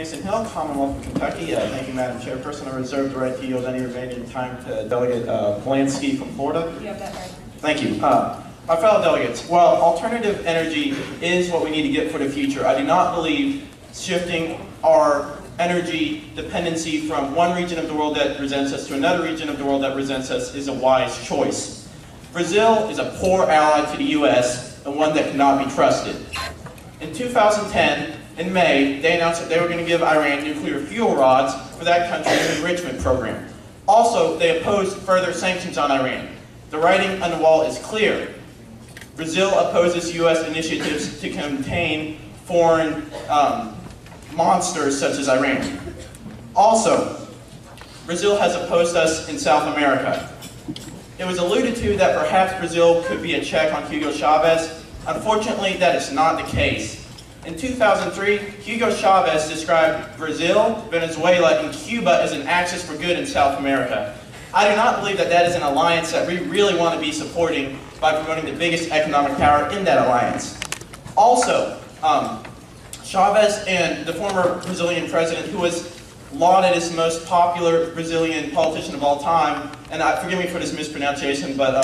Mason Hill, Commonwealth of Kentucky. Thank you, Madam Chairperson. I reserve the right to yield any remaining time to Delegate Polanski from Florida. You have that right. Thank you. My fellow delegates, while alternative energy is what we need to get for the future, I do not believe shifting our energy dependency from one region of the world that presents us to another region of the world that presents us is a wise choice. Brazil is a poor ally to the U.S. and one that cannot be trusted. In 2010, in May, they announced that they were going to give Iran nuclear fuel rods for that country's enrichment program. Also, they opposed further sanctions on Iran. The writing on the wall is clear. Brazil opposes U.S. initiatives to contain foreign monsters such as Iran. Also, Brazil has opposed us in South America. It was alluded to that perhaps Brazil could be a check on Hugo Chavez. Unfortunately, that is not the case. In 2003, Hugo Chavez described Brazil, Venezuela, and Cuba as an axis for good in South America. I do not believe that that is an alliance that we really want to be supporting by promoting the biggest economic power in that alliance. Also, Chavez and the former Brazilian president, who was lauded as the most popular Brazilian politician of all time, and forgive me for this mispronunciation, but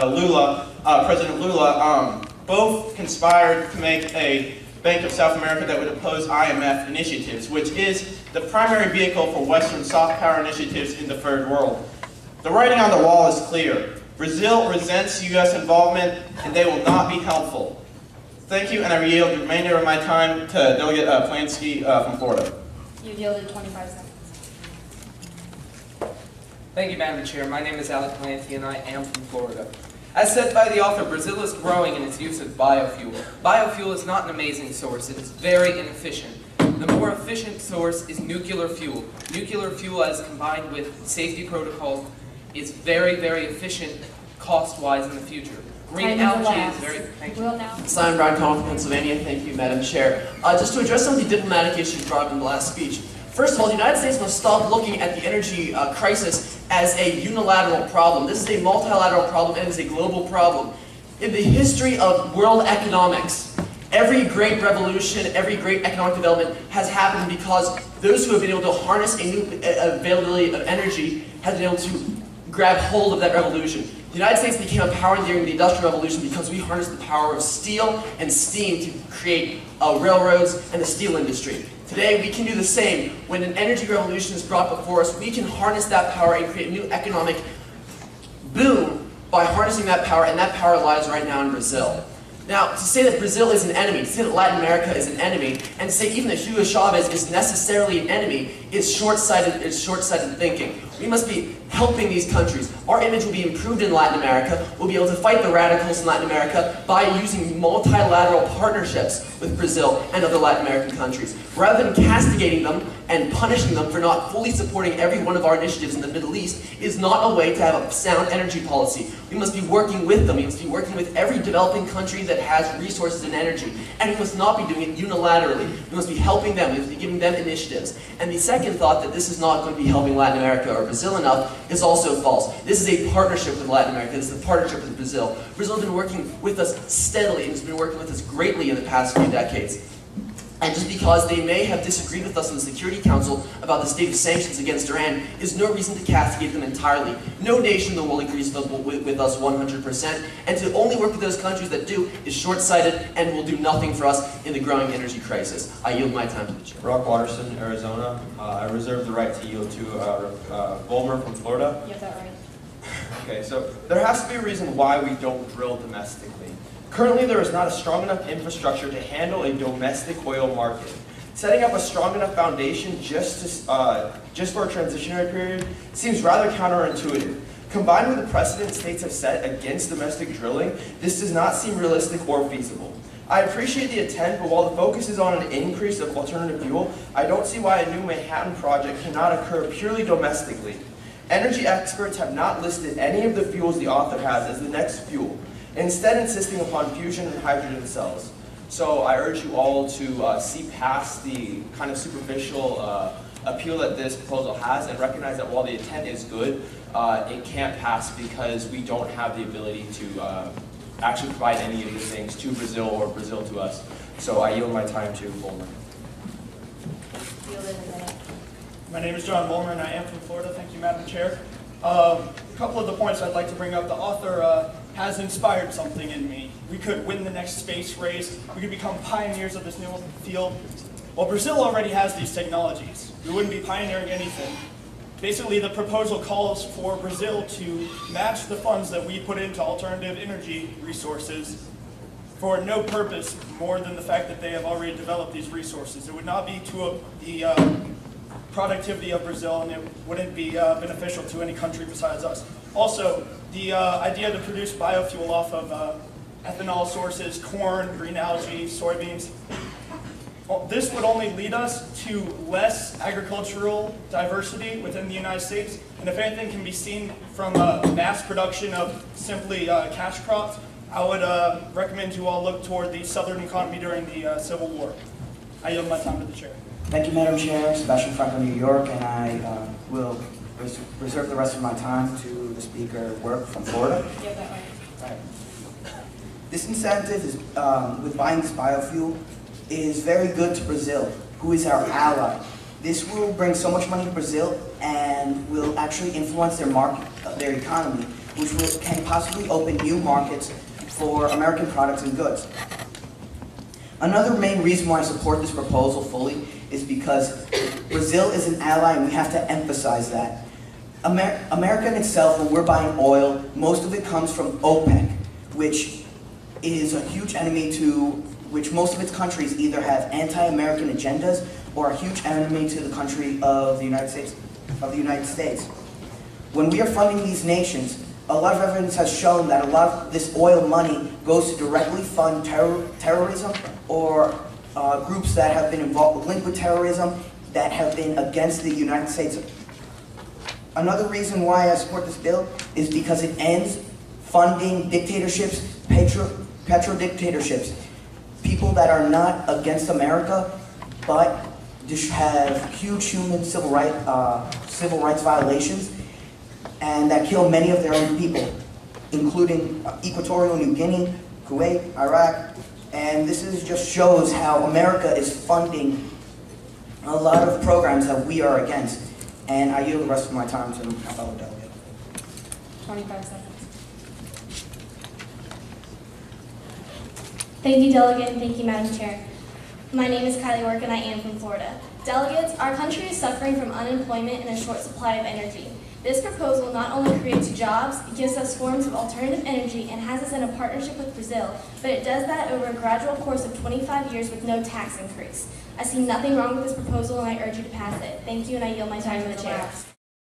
President Lula, both conspired to make a Bank of South America that would oppose IMF initiatives, which is the primary vehicle for Western soft power initiatives in the third world. The writing on the wall is clear. Brazil resents U.S. involvement, and they will not be helpful. Thank you, and I yield the remainder of my time to Delegate Polanski from Florida. You yielded 25 seconds. Thank you, Madam Chair. My name is Alex Polanski, and I am from Florida. As said by the author, Brazil is growing in its use of biofuel. Biofuel is not an amazing source. It is very inefficient. The more efficient source is nuclear fuel. Nuclear fuel, as combined with safety protocols, is very, very efficient cost-wise in the future. Green algae is very... Thank you. Simon Brown, from Pennsylvania. Thank you, Madam Chair. Just to address some of the diplomatic issues brought up in the last speech. First of all, the United States must stop looking at the energy crisis as a unilateral problem. This is a multilateral problem and it is a global problem. In the history of world economics, every great revolution, every great economic development has happened because those who have been able to harness a new availability of energy have been able to grab hold of that revolution. The United States became a power during the Industrial Revolution because we harnessed the power of steel and steam to create railroads and the steel industry. Today, we can do the same. When an energy revolution is brought before us, we can harness that power and create a new economic boom by harnessing that power, and that power lies right now in Brazil. Now, to say that Brazil is an enemy, to say that Latin America is an enemy, and to say even that Hugo Chavez is necessarily an enemy is short-sighted thinking. We must be helping these countries. Our image will be improved in Latin America. We'll be able to fight the radicals in Latin America by using multilateral partnerships with Brazil and other Latin American countries. Rather than castigating them and punishing them for not fully supporting every one of our initiatives in the Middle East is not a way to have a sound energy policy. We must be working with them. We must be working with every developing country that has resources and energy. And we must not be doing it unilaterally. We must be helping them. We must be giving them initiatives. And the second thought that this is not going to be helping Latin America or Brazil enough is also false. This is a partnership with Latin America. This is a partnership with Brazil. Brazil has been working with us steadily and has been working with us greatly in the past few decades. And just because they may have disagreed with us in the Security Council about the state of sanctions against Iran is no reason to castigate them entirely. No nation in the world agrees with us 100%, and to only work with those countries that do is short-sighted and will do nothing for us in the growing energy crisis. I yield my time to the Chair. Watterson Arizona. I reserve the right to yield to Boehner from Florida. You have that right. Okay, so there has to be a reason why we don't drill domestically. Currently, there is not a strong enough infrastructure to handle a domestic oil market. Setting up a strong enough foundation just for a transitionary period seems rather counterintuitive. Combined with the precedent states have set against domestic drilling, this does not seem realistic or feasible. I appreciate the intent, but while the focus is on an increase of alternative fuel, I don't see why a new Manhattan project cannot occur purely domestically. Energy experts have not listed any of the fuels the author has as the next fuel, instead insisting upon fusion and hydrogen cells. So I urge you all to see past the kind of superficial appeal that this proposal has and recognize that while the intent is good, it can't pass because we don't have the ability to actually provide any of these things to Brazil or Brazil to us. So I yield my time to Boehner. Yielded in a minute. My name is John Boehner, and I am from Florida. Thank you, Madam Chair. A couple of the points I'd like to bring up. The author has inspired something in me. We could win the next space race. We could become pioneers of this new field. Well, Brazil already has these technologies. We wouldn't be pioneering anything. Basically, the proposal calls for Brazil to match the funds that we put into alternative energy resources for no purpose more than the fact that they have already developed these resources. It would not be to the productivity of Brazil, and it wouldn't be beneficial to any country besides us. Also, the idea to produce biofuel off of ethanol sources, corn, green algae, soybeans, well, this would only lead us to less agricultural diversity within the United States, and if anything can be seen from mass production of simply cash crops, I would recommend you all look toward the Southern economy during the Civil War. I yield my time to the chair. Thank you, Madam Chair. Sebastian Franco, New York, and I will reserve the rest of my time to the speaker work from Florida. Yeah, that way. Right. This incentive is, with buying this biofuel is very good to Brazil, who is our ally. This will bring so much money to Brazil and will actually influence their market, their economy, which can possibly open new markets for American products and goods. Another main reason why I support this proposal fully is because Brazil is an ally, and we have to emphasize that. America in itself, when we're buying oil, most of it comes from OPEC, which is a huge enemy to which most of its countries either have anti-American agendas or a huge enemy to the country of the United States. When we are funding these nations, a lot of evidence has shown that a lot of this oil money goes to directly fund terrorism or groups that have been linked with terrorism that have been against the United States. Another reason why I support this bill is because it ends funding dictatorships, petro-dictatorships, people that are not against America, but just have huge human civil rights violations, and that kill many of their own people, including Equatorial New Guinea, Kuwait, Iraq, and this just shows how America is funding a lot of programs that we are against. And I yield the rest of my time to my fellow delegate. 25 seconds. Thank you, Delegate, and thank you, Madam Chair. My name is Kylie and I am from Florida. Delegates, our country is suffering from unemployment and a short supply of energy. This proposal not only creates jobs, it gives us forms of alternative energy and has us in a partnership with Brazil, but it does that over a gradual course of 25 years with no tax increase. I see nothing wrong with this proposal and I urge you to pass it. Thank you, and I yield my time to the chair.